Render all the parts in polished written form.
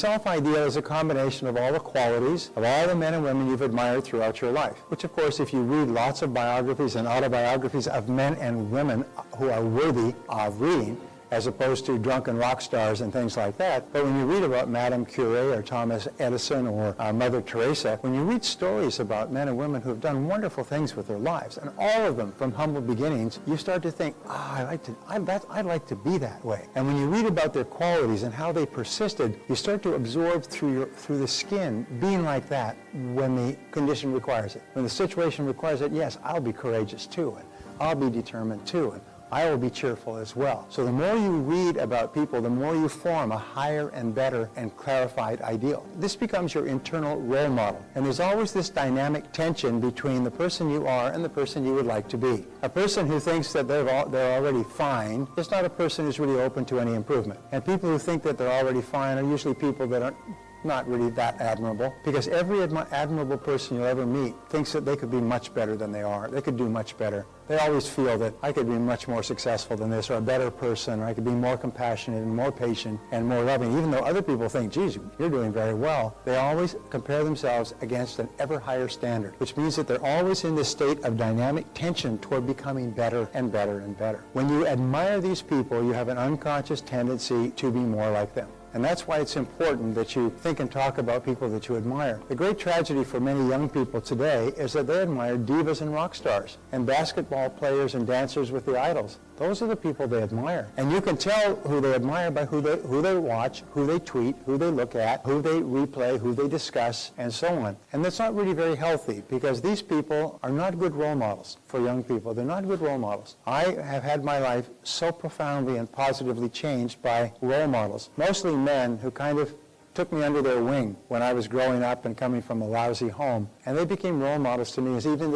self-ideal is a combination of all the qualities of all the men and women you've admired throughout your life, which of course if you read lots of biographies and autobiographies of men and women who are worthy of reading, as opposed to drunken rock stars and things like that. But when you read about Madame Curie or Thomas Edison or Mother Teresa, when you read stories about men and women who have done wonderful things with their lives, and all of them from humble beginnings, you start to think, I'd like to be that way. And when you read about their qualities and how they persisted, you start to absorb through the skin being like that when the condition requires it. When the situation requires it, yes, I'll be courageous too, and I'll be determined too, and I will be cheerful as well. So the more you read about people, the more you form a higher and better and clarified ideal. This becomes your internal role model. And there's always this dynamic tension between the person you are and the person you would like to be. A person who thinks that they're already fine is not a person who's really open to any improvement. And people who think that they're already fine are usually people that are not really that admirable, because every admirable person you'll ever meet thinks that they could be much better than they are. They could do much better. They always feel that I could be much more successful than this, or a better person, or I could be more compassionate and more patient and more loving. Even though other people think, geez, you're doing very well, they always compare themselves against an ever higher standard, which means that they're always in this state of dynamic tension toward becoming better and better and better. When you admire these people, you have an unconscious tendency to be more like them. And that's why it's important that you think and talk about people that you admire. The great tragedy for many young people today is that they admire divas and rock stars and basketball players and dancers with the idols. Those are the people they admire. And you can tell who they admire by who they watch, who they tweet, who they look at, who they replay, who they discuss, and so on. And that's not really very healthy, because these people are not good role models for young people. They're not good role models. I have had my life so profoundly and positively changed by role models, mostly men who kind of took me under their wing when I was growing up and coming from a lousy home. And they became role models to me, as even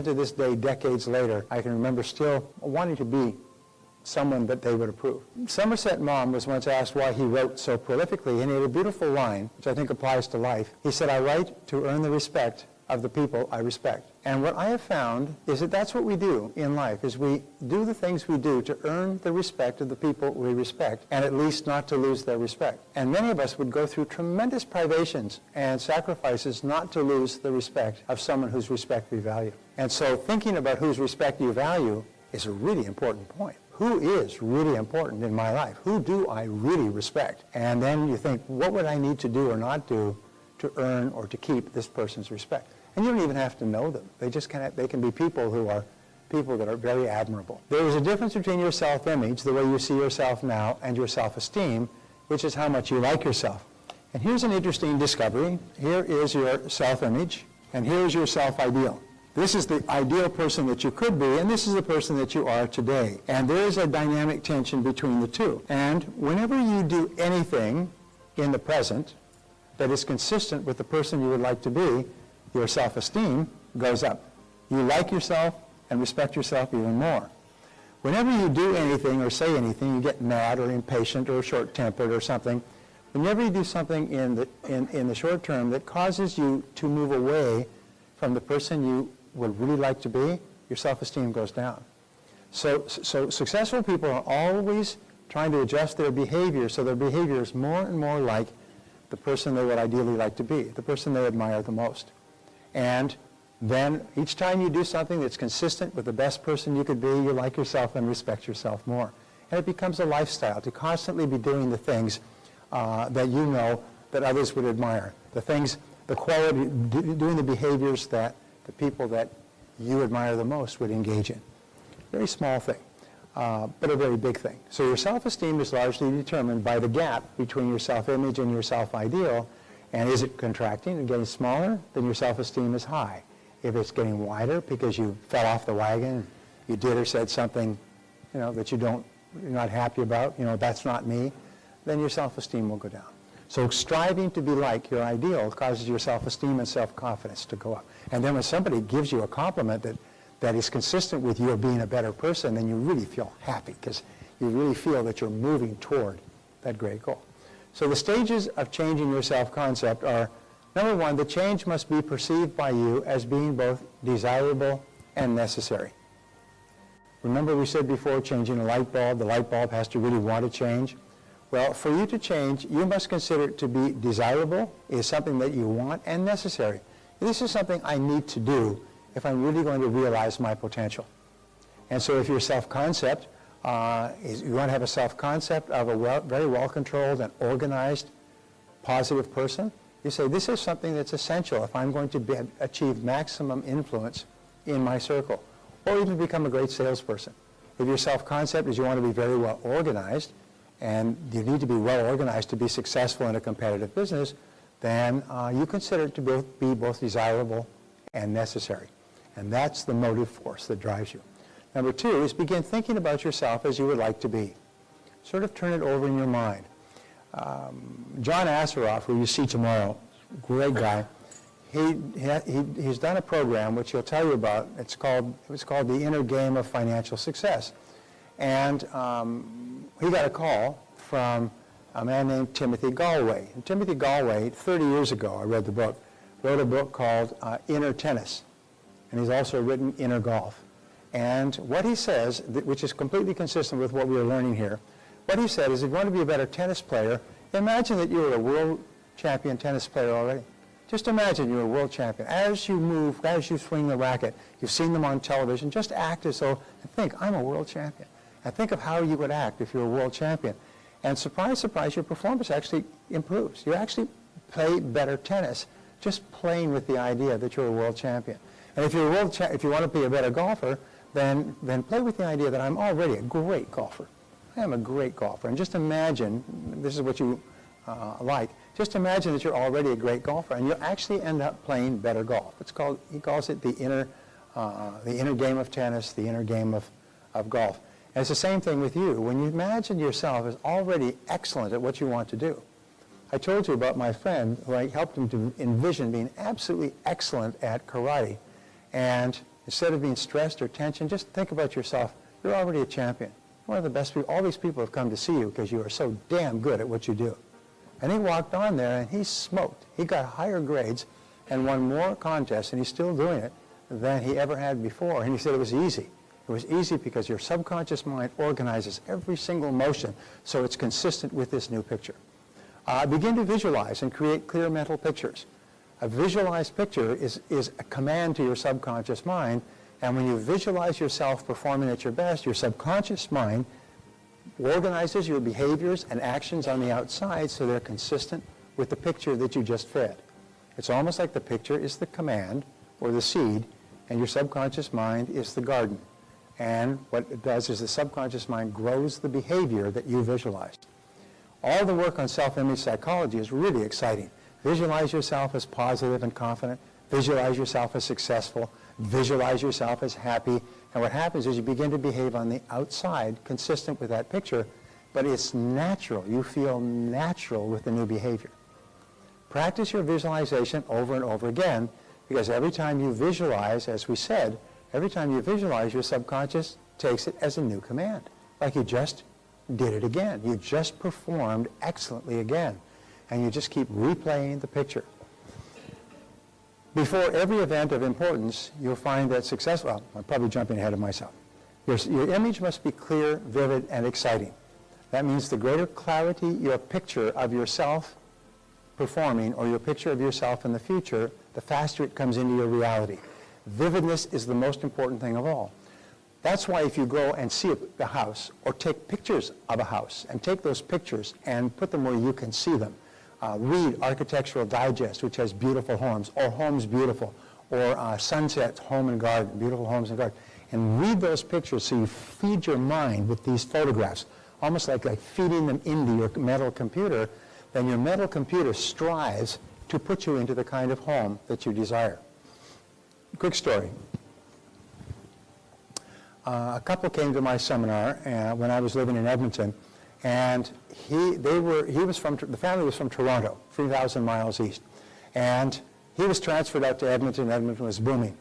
to this day, decades later, I can remember still wanting to be someone that they would approve. Somerset Maugham was once asked why he wrote so prolifically, and he had a beautiful line, which I think applies to life. He said, "I write to earn the respect of the people I respect." And what I have found is that that's what we do in life, is we do the things we do to earn the respect of the people we respect, and at least not to lose their respect. And many of us would go through tremendous privations and sacrifices not to lose the respect of someone whose respect we value. And so thinking about whose respect you value is a really important point. Who is really important in my life? Who do I really respect? And then you think, what would I need to do or not do to earn or to keep this person's respect? And you don't even have to know them. They can be people who are people that are very admirable. There is a difference between your self-image, the way you see yourself now, and your self-esteem, which is how much you like yourself. And here's an interesting discovery. Here is your self-image, and here is your self-ideal. This is the ideal person that you could be, and this is the person that you are today. And there is a dynamic tension between the two. And whenever you do anything in the present that is consistent with the person you would like to be, your self-esteem goes up. You like yourself and respect yourself even more. Whenever you do anything or say anything, you get mad or impatient or short-tempered or something. Whenever you do something in the short term that causes you to move away from the person you would really like to be, your self-esteem goes down. So successful people are always trying to adjust their behavior so their behavior is more and more like the person they would ideally like to be, the person they admire the most. And then each time you do something that's consistent with the best person you could be, you like yourself and respect yourself more. And it becomes a lifestyle to constantly be doing the things that you know that others would admire, the things, the quality, doing the behaviors that the people that you admire the most would engage in. Very small thing, but a very big thing. So your self-esteem is largely determined by the gap between your self-image and your self-ideal. And is it contracting and getting smaller? Then your self-esteem is high. If it's getting wider because you fell off the wagon, you did or said something, that you're not happy about, that's not me, then your self-esteem will go down. So striving to be like your ideal causes your self-esteem and self-confidence to go up. And then when somebody gives you a compliment that is consistent with you being a better person, then you really feel happy because you really feel that you're moving toward that great goal. So the stages of changing your self-concept are, number one, the change must be perceived by you as being both desirable and necessary. Remember we said before, changing a light bulb, the light bulb has to really want to change. Well, for you to change, you must consider it to be desirable, is something that you want, and necessary. This is something I need to do if I'm really going to realize my potential. And so if your self-concept, you want to have a self-concept of a very well-controlled and organized, positive person, you say, this is something that's essential if I'm going to achieve maximum influence in my circle, or even become a great salesperson. If your self-concept is you want to be very well organized, and you need to be well organized to be successful in a competitive business, then you consider it to be both desirable and necessary. And that's the motive force that drives you. Number two is begin thinking about yourself as you would like to be. Sort of turn it over in your mind. John Asseroff, who you see tomorrow, great guy, he's done a program which he'll tell you about. It was called The Inner Game of Financial Success. And he got a call from a man named Timothy Galway. And Timothy Galway, 30 years ago, I read the book, wrote a book called Inner Tennis. And he's also written Inner Golf. And what he says, which is completely consistent with what we are learning here, what he said is if you want to be a better tennis player, imagine that you're a world champion tennis player already. Just imagine you're a world champion. As you move, as you swing the racket, you've seen them on television, just act as though, and think, I'm a world champion. And think of how you would act if you're a world champion. And surprise, surprise, your performance actually improves. You actually play better tennis just playing with the idea that you're a world champion. And if you're if you want to be a better golfer, then play with the idea that I'm already a great golfer. I am a great golfer. And just imagine, this is what you like, just imagine that you're already a great golfer, and you'll actually end up playing better golf. He calls it the inner game of tennis, the inner game of golf. And it's the same thing with you. When you imagine yourself as already excellent at what you want to do. I told you about my friend who I helped him to envision being absolutely excellent at karate. And instead of being stressed or tension, just think about yourself. You're already a champion. One of the best people. All these people have come to see you because you are so damn good at what you do. And he walked on there and he smoked. He got higher grades and won more contests, and he's still doing it, than he ever had before. And he said it was easy. It was easy because your subconscious mind organizes every single motion so it's consistent with this new picture. Begin to visualize and create clear mental pictures. A visualized picture is a command to your subconscious mind, and when you visualize yourself performing at your best, your subconscious mind organizes your behaviors and actions on the outside so they're consistent with the picture that you just fed. It's almost like the picture is the command or the seed, and your subconscious mind is the garden. And what it does is the subconscious mind grows the behavior that you visualized. All the work on self-image psychology is really exciting. Visualize yourself as positive and confident. Visualize yourself as successful. Visualize yourself as happy. And what happens is you begin to behave on the outside consistent with that picture, but it's natural. You feel natural with the new behavior. Practice your visualization over and over again, because every time you visualize, as we said, every time you visualize, your subconscious takes it as a new command. Like you just did it again. You just performed excellently again. And you just keep replaying the picture. Before every event of importance, you'll find that success, well, I'm probably jumping ahead of myself. Your image must be clear, vivid, and exciting. That means the greater clarity your picture of yourself performing or your picture of yourself in the future, the faster it comes into your reality. Vividness is the most important thing of all. That's why if you go and see a house or take pictures of a house and take those pictures and put them where you can see them, read Architectural Digest, which has beautiful homes, or Homes Beautiful, or Sunsets, Home and Garden, Beautiful Homes and Garden, and read those pictures so you feed your mind with these photographs, almost like feeding them into your mental computer. Then your mental computer strives to put you into the kind of home that you desire. Quick story. A couple came to my seminar when I was living in Edmonton, and the family was from Toronto, 3,000 miles east, and he was transferred out to Edmonton. Edmonton was booming,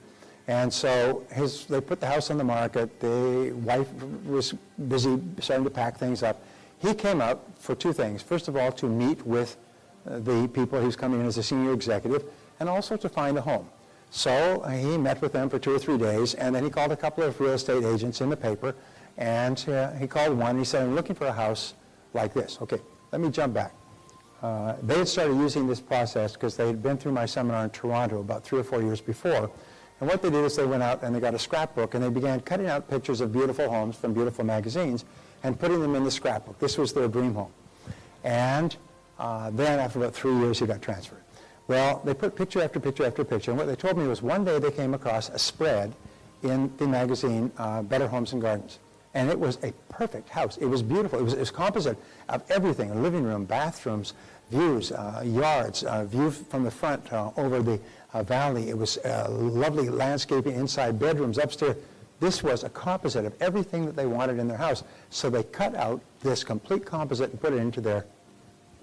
and so they put the house on the market. The wife was busy starting to pack things up. He came out for two things. First of all, to meet with the people he was coming in as a senior executive, and also to find a home. So he met with them for 2 or 3 days, and then he called a couple of real estate agents in the paper, and he called one, and he said, I'm looking for a house like this. Okay, let me jump back. They had started using this process because they had been through my seminar in Toronto about 3 or 4 years before. And what they did is they went out and they got a scrapbook and they began cutting out pictures of beautiful homes from beautiful magazines and putting them in the scrapbook. This was their dream home. And then after about 3 years, he got transferred. Well, they put picture after picture after picture. And what they told me was one day they came across a spread in the magazine Better Homes and Gardens. And it was a perfect house. It was beautiful. It was composite of everything, a living room, bathrooms, views, yards, view from the front over the valley. It was lovely landscaping inside, bedrooms, upstairs. This was a composite of everything that they wanted in their house. So they cut out this complete composite and put it into their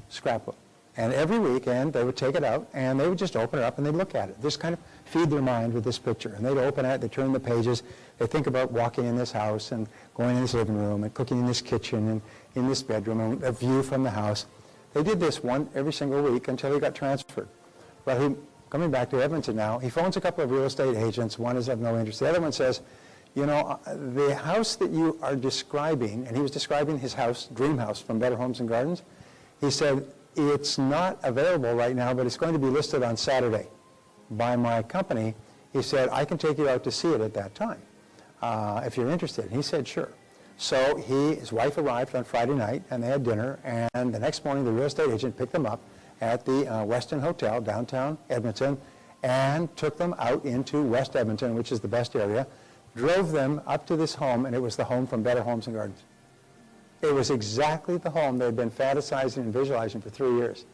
scrapbook. And every weekend they would take it out and they would just open it up and they'd look at it. Just kind of feed their mind with this picture. And they'd open it, they'd turn the pages, they'd think about walking in this house and going in this living room and cooking in this kitchen and in this bedroom and a view from the house. They did this every single week until he got transferred. Well, coming back to Edmonton now, he phones a couple of real estate agents. One is of no interest. The other one says, you know, the house that you are describing, and he was describing his house, dream house from Better Homes and Gardens, he said, it's not available right now, but it's going to be listed on Saturday by my company. He said, I can take you out to see it at that time if you're interested. And he said, sure. So his wife arrived on Friday night, and they had dinner, and the next morning the real estate agent picked them up at the Westin Hotel, downtown Edmonton, and took them out into West Edmonton, which is the best area, drove them up to this home, and it was the home from Better Homes and Gardens. It was exactly the home they had been fantasizing and visualizing for 3 years.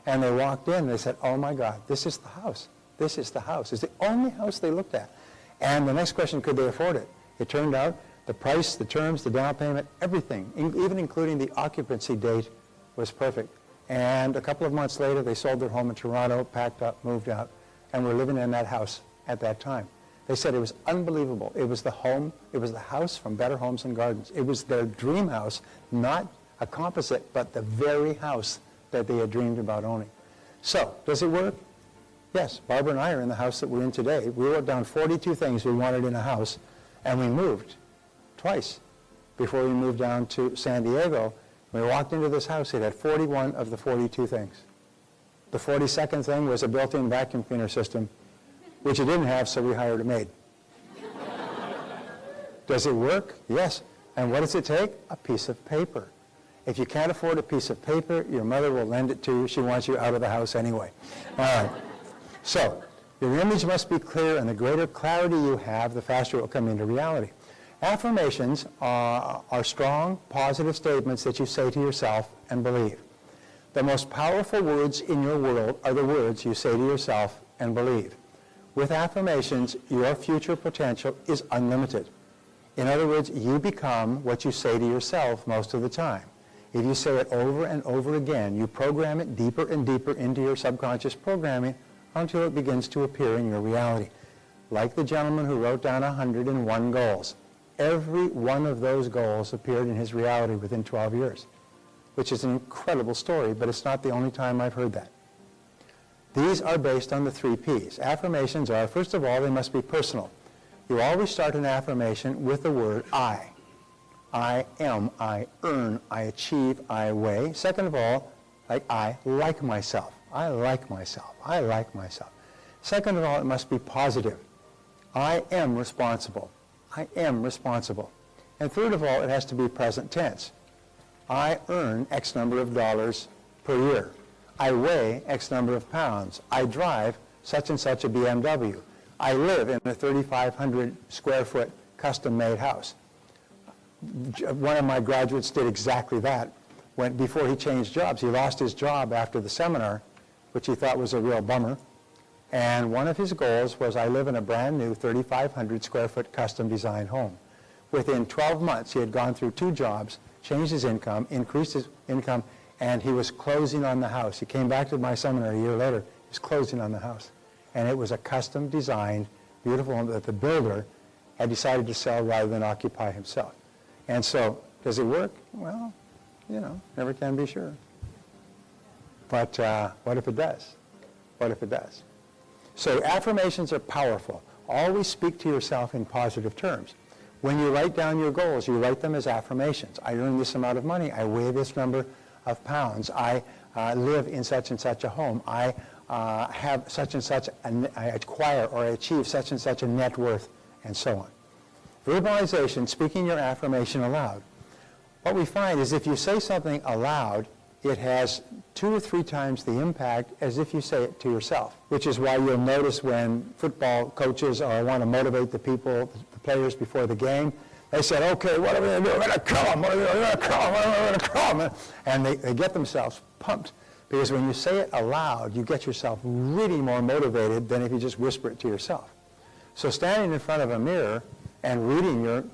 And they walked in and they said, oh my God, this is the house. This is the house. It's the only house they looked at. And the next question, could they afford it? It turned out the price, the terms, the down payment, everything, even including the occupancy date, was perfect. And a couple of months later, they sold their home in Toronto, packed up, moved out, and were living in that house at that time. They said it was unbelievable. It was the home, it was the house from Better Homes and Gardens. It was their dream house, not a composite, but the very house that they had dreamed about owning. So, does it work? Yes. Barbara and I are in the house that we're in today. We wrote down 42 things we wanted in a house, and we moved twice before we moved down to San Diego. When we walked into this house, it had 41 of the 42 things. The 42nd thing was a built-in vacuum cleaner system, which it didn't have, so we hired a maid. Does it work? Yes. And what does it take? A piece of paper. If you can't afford a piece of paper, your mother will lend it to you. She wants you out of the house anyway. All right. So, your image must be clear, and the greater clarity you have, the faster it will come into reality. Affirmations are strong, positive statements that you say to yourself and believe. The most powerful words in your world are the words you say to yourself and believe. With affirmations, your future potential is unlimited. In other words, you become what you say to yourself most of the time. If you say it over and over again, you program it deeper and deeper into your subconscious programming until it begins to appear in your reality. Like the gentleman who wrote down 101 goals. Every one of those goals appeared in his reality within 12 years, which is an incredible story, but it's not the only time I've heard that. These are based on the 3 Ps. Affirmations are, first of all, they must be personal. You always start an affirmation with the word I. I am, I earn, I achieve, I weigh. Second of all, like I like myself. I like myself. I like myself. Second of all, it must be positive. I am responsible. I am responsible. And third of all, it has to be present tense. I earn X number of dollars per year. I weigh X number of pounds. I drive such and such a BMW. I live in a 3,500 square foot custom-made house. One of my graduates did exactly that before he changed jobs. He lost his job after the seminar, which he thought was a real bummer. And one of his goals was, I live in a brand new 3,500 square foot custom designed home. Within 12 months, he had gone through 2 jobs, changed his income, increased his income, and he was closing on the house. He came back to my seminar a year later. He was closing on the house. And it was a custom designed, beautiful home that the builder had decided to sell rather than occupy himself. And so, does it work? Well, you know, never can be sure. But what if it does? What if it does? So affirmations are powerful. Always speak to yourself in positive terms. When you write down your goals, you write them as affirmations. I earn this amount of money. I weigh this number of pounds. I live in such and such a home. I have such and such, I acquire or I achieve such and such a net worth, and so on. Verbalization, speaking your affirmation aloud. What we find is if you say something aloud, it has 2 or 3 times the impact as if you say it to yourself, which is why you'll notice when football coaches want to motivate the people, the players before the game, they said, okay, what are we going to do? We're going to kill them. We're going to kill them. We're going to kill them. And they get themselves pumped. Because when you say it aloud, you get yourself really more motivated than if you just whisper it to yourself. So standing in front of a mirror and reading your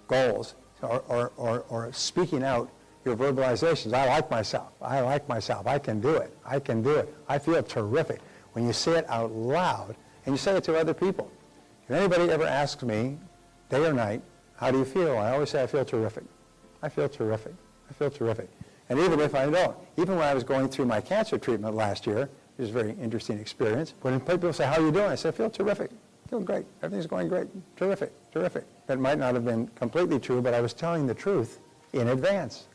goals or speaking out your verbalizations, I like myself. I like myself. I can do it. I can do it. I feel terrific. When you say it out loud and you say it to other people. If anybody ever asks me, day or night, how do you feel? I always say I feel terrific. I feel terrific. I feel terrific. And even if I don't, even when I was going through my cancer treatment last year, it was a very interesting experience, when people say, how are you doing? I say, I feel terrific. I feel great. Everything's going great. Terrific. Terrific. That might not have been completely true, but I was telling the truth in advance.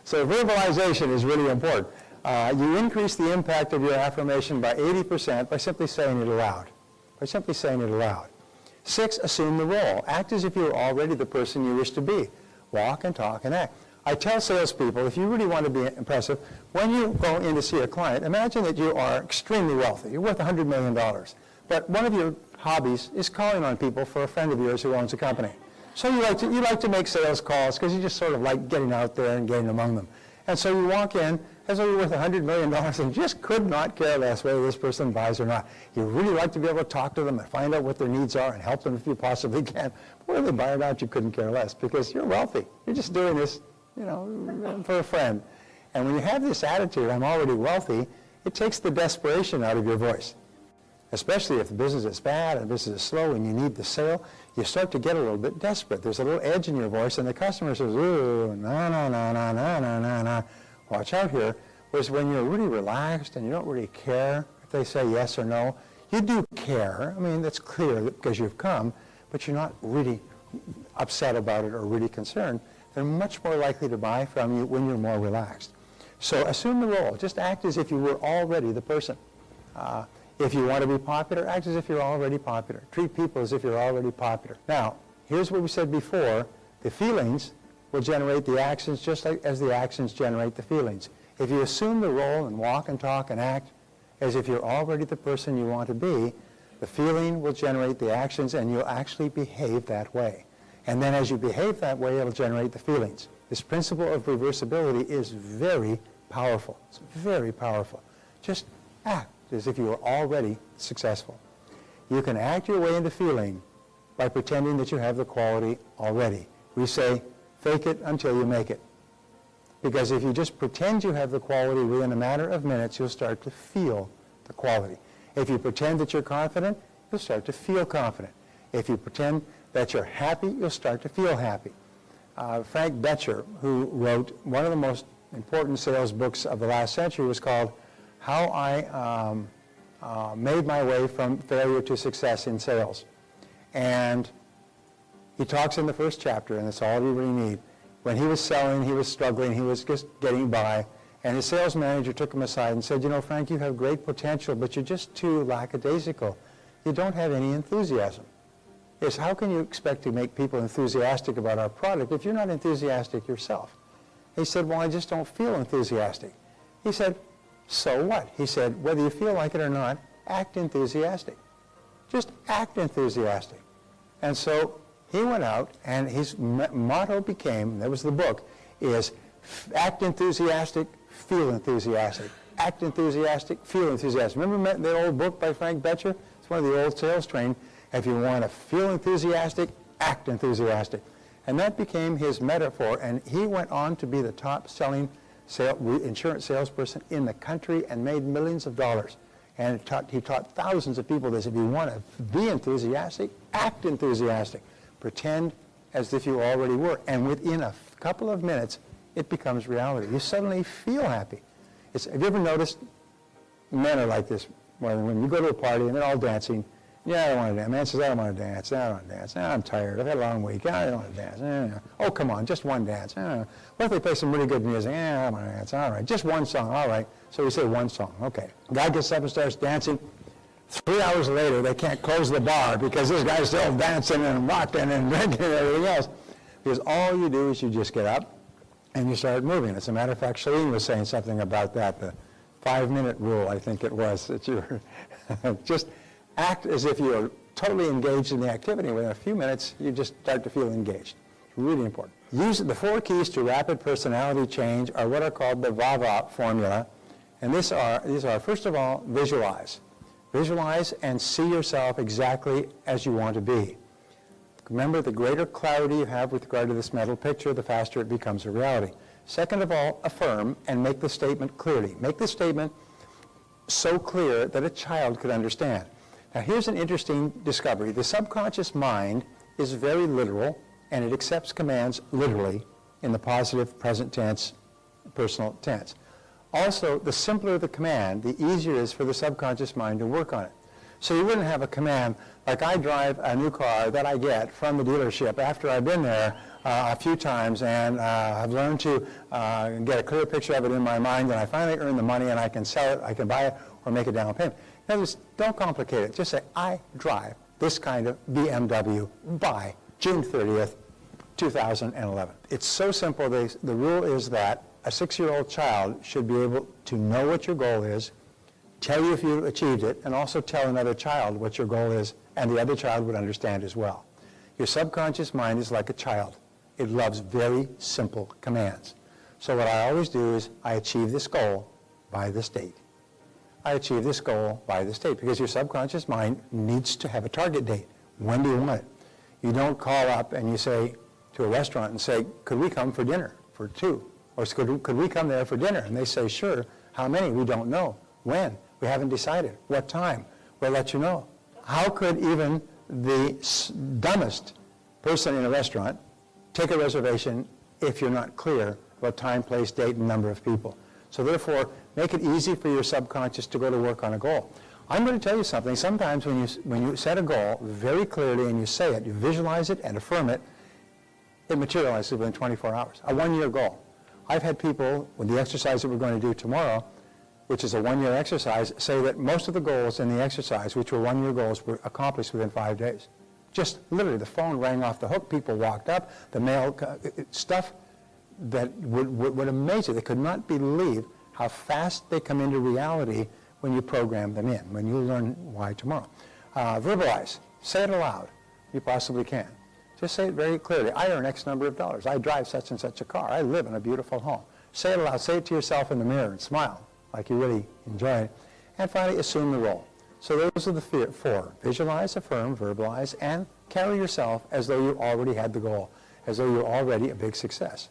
So verbalization is really important. You increase the impact of your affirmation by 80% by simply saying it aloud. By simply saying it aloud. 6, assume the role. Act as if you're already the person you wish to be. Walk and talk and act. I tell salespeople, if you really want to be impressive, when you go in to see a client, imagine that you are extremely wealthy. You're worth $100 million. But one of your hobbies is calling on people for a friend of yours who owns a company. So you like to make sales calls because you just sort of like getting out there and getting among them. And so you walk in as though you're worth $100 million and just could not care less whether this person buys or not. You really like to be able to talk to them and find out what their needs are and help them if you possibly can. Whether they buy or not, you couldn't care less because you're wealthy. You're just doing this, for a friend. And when you have this attitude, I'm already wealthy, it takes the desperation out of your voice. Especially if the business is bad and the business is slow and you need the sale, you start to get a little bit desperate. There's a little edge in your voice and the customer says, ooh, no. Watch out here. Whereas when you're really relaxed and you don't really care if they say yes or no, you do care. I mean, that's clear because you've come, but you're not really upset about it or really concerned. They're much more likely to buy from you when you're more relaxed. So assume the role. Just act as if you were already the person. If you want to be popular, act as if you're already popular. Treat people as if you're already popular. Now, here's what we said before. The feelings will generate the actions just like as the actions generate the feelings. If you assume the role and walk and talk and act as if you're already the person you want to be, the feeling will generate the actions and you'll actually behave that way. And then as you behave that way, it'll generate the feelings. This principle of reversibility is very powerful. It's very powerful. Just act as if you were already successful. You can act your way into feeling by pretending that you have the quality already. We say, fake it until you make it. Because if you just pretend you have the quality, within a matter of minutes, you'll start to feel the quality. If you pretend that you're confident, you'll start to feel confident. If you pretend that you're happy, you'll start to feel happy. Frank Bettcher, who wrote one of the most important sales books of the last century, was called How I Made My Way from Failure to Success in Sales. And he talks in the first chapter, and that's all you really need. When he was selling, he was struggling, he was just getting by, and his sales manager took him aside and said, Frank, you have great potential, but you're just too lackadaisical. You don't have any enthusiasm. Yes, how can you expect to make people enthusiastic about our product if you're not enthusiastic yourself? He said, well, I just don't feel enthusiastic. He said, so what? He said, whether you feel like it or not, act enthusiastic. Just act enthusiastic. And so he went out, and his motto became, that was the book, is act enthusiastic, feel enthusiastic. Act enthusiastic, feel enthusiastic. Remember that old book by Frank Bettcher? It's one of the old sales train. If you want to feel enthusiastic, act enthusiastic. And that became his metaphor, and he went on to be the top-selling insurance salesperson in the country and made millions of dollars. And he taught thousands of people this. If you want to be enthusiastic, act enthusiastic. Pretend as if you already were. And within a couple of minutes, it becomes reality. You suddenly feel happy. Have you ever noticed men are like this more than women? You go to a party and they're all dancing, Yeah, I don't want to dance. Man says, I don't want to dance. I don't want to dance. I'm tired. I've had a long week. I don't want to dance. Oh, come on, just one dance. What if they play some really good music? I don't want to dance. All right, just one song. All right. So we say one song. Okay. Guy gets up and starts dancing. 3 hours later, they can't close the bar because this guy's still dancing and rocking and drinking and everything else. Because all you do is you just get up and you start moving. As a matter of fact, Shalene was saying something about that, the 5-minute rule, I think it was, that you just act as if you're totally engaged in the activity. Within a few minutes, you just start to feel engaged. It's really important. The 4 keys to rapid personality change are what are called the VAVA formula. And these are, first of all, visualize. Visualize and see yourself exactly as you want to be. Remember, the greater clarity you have with regard to this mental picture, the faster it becomes a reality. Second of all, affirm and make the statement clearly. Make the statement so clear that a child could understand. Now, here's an interesting discovery. The subconscious mind is very literal, and it accepts commands literally in the positive, present tense, personal tense. Also, the simpler the command, the easier it is for the subconscious mind to work on it. So you wouldn't have a command like, I drive a new car that I get from the dealership after I've been there a few times and have learned to get a clear picture of it in my mind, and I finally earn the money and I can sell it, I can buy it, or make a down payment. In other words, don't complicate it. Just say, I drive this kind of BMW by June 30th, 2011. It's so simple. The rule is that a 6-year-old child should be able to know what your goal is, tell you if you achieved it, and also tell another child what your goal is, and the other child would understand as well. Your subconscious mind is like a child. It loves very simple commands. So what I always do is, I achieve this goal by this date. I achieve this goal by this date, because your subconscious mind needs to have a target date. When do you want it? You don't call up and you say to a restaurant and say, could we come for dinner for 2? Or could we come there for dinner? And they say, sure. How many? We don't know. When? We haven't decided. What time? We'll let you know. How could even the dumbest person in a restaurant take a reservation if you're not clear about time, place, date, and number of people? So therefore, make it easy for your subconscious to go to work on a goal. I'm going to tell you something. Sometimes when you set a goal very clearly and you say it, you visualize it and affirm it, it materializes within 24 hours. A 1-year goal. I've had people, with the exercise that we're going to do tomorrow, which is a 1-year exercise, say that most of the goals in the exercise, which were 1-year goals, were accomplished within 5 days. Just literally, the phone rang off the hook, people walked up, the mail, stuff that would amaze you. They could not believe how fast they come into reality when you program them in, when you learn why tomorrow. Verbalize. Say it aloud. You possibly can. Just say it very clearly. I earn X number of dollars. I drive such and such a car. I live in a beautiful home. Say it aloud. Say it to yourself in the mirror and smile like you really enjoy it. And finally, assume the role. So those are the 4. Visualize, affirm, verbalize, and carry yourself as though you already had the goal, as though you're already a big success.